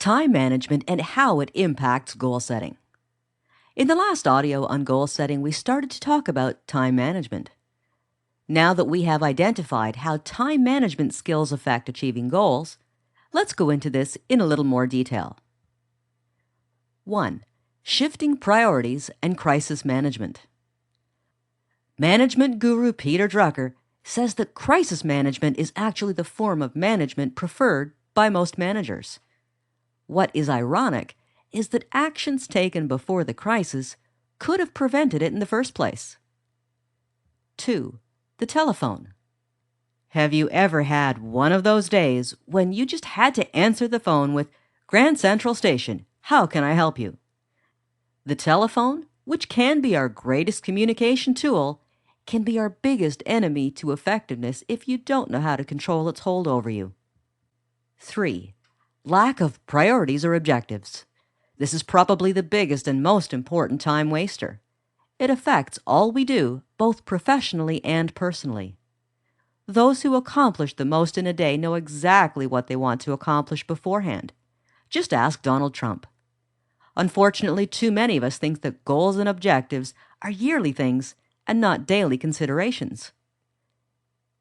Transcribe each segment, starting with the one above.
time management and how it impacts goal setting. In the last audio on goal setting, we started to talk about time management. Now that we have identified how time management skills affect achieving goals, let's go into this in a little more detail. 1. Shifting priorities and crisis management. Management guru Peter Drucker says that crisis management is actually the form of management preferred by most managers. What is ironic is that actions taken before the crisis could have prevented it in the first place. 2. The telephone. Have you ever had one of those days when you just had to answer the phone with Grand Central Station, how can I help you? The telephone, which can be our greatest communication tool, can be our biggest enemy to effectiveness if you don't know how to control its hold over you. 3. Lack of priorities or objectives. This is probably the biggest and most important time waster. It affects all we do, both professionally and personally. Those who accomplish the most in a day know exactly what they want to accomplish beforehand. Just ask Donald Trump. Unfortunately, too many of us think that goals and objectives are yearly things and not daily considerations.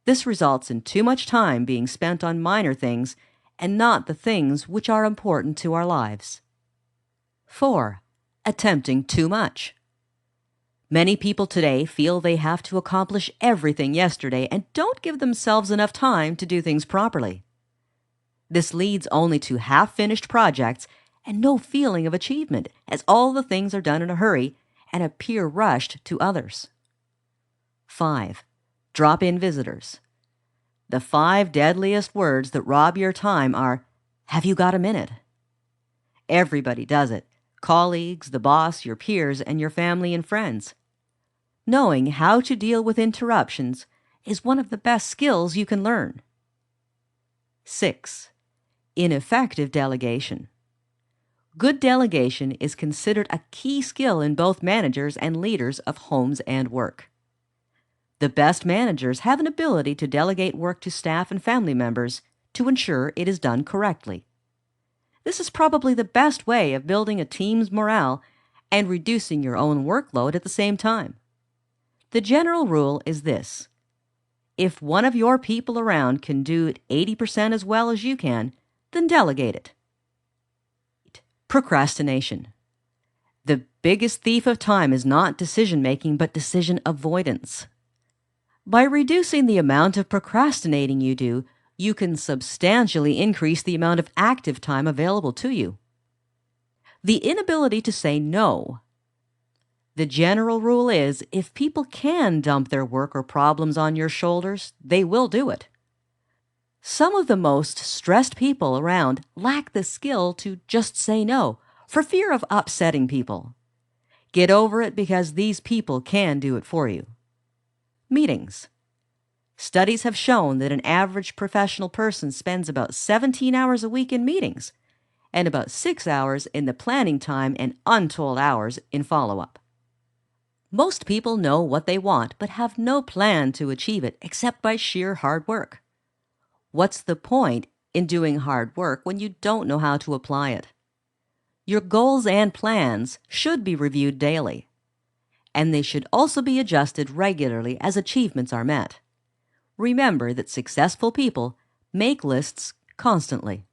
This results in too much time being spent on minor things and not the things which are important to our lives. 4. Attempting too much. Many people today feel they have to accomplish everything yesterday and don't give themselves enough time to do things properly. This leads only to half-finished projects and no feeling of achievement, as all the things are done in a hurry and appear rushed to others. 5. Drop-in visitors. The 5 deadliest words that rob your time are, have you got a minute? Everybody does it. Colleagues, the boss, your peers, and your family and friends. Knowing how to deal with interruptions is one of the best skills you can learn. 6. Ineffective delegation. Good delegation is considered a key skill in both managers and leaders of homes and work. The best managers have an ability to delegate work to staff and family members to ensure it is done correctly. This is probably the best way of building a team's morale and reducing your own workload at the same time. The general rule is this: if one of your people around can do it 80% as well as you can, then delegate it. Procrastination. The biggest thief of time is not decision-making, but decision avoidance. By reducing the amount of procrastinating you do, you can substantially increase the amount of active time available to you. The inability to say no. The general rule is, if people can dump their work or problems on your shoulders, they will do it. Some of the most stressed people around lack the skill to just say no, for fear of upsetting people. Get over it because these people can do it for you. Meetings. Studies have shown that an average professional person spends about 17 hours a week in meetings, and about 6 hours in the planning time and untold hours in follow-up. Most people know what they want but have no plan to achieve it except by sheer hard work. What's the point in doing hard work when you don't know how to apply it? Your goals and plans should be reviewed daily, and they should also be adjusted regularly as achievements are met. Remember that successful people make lists constantly.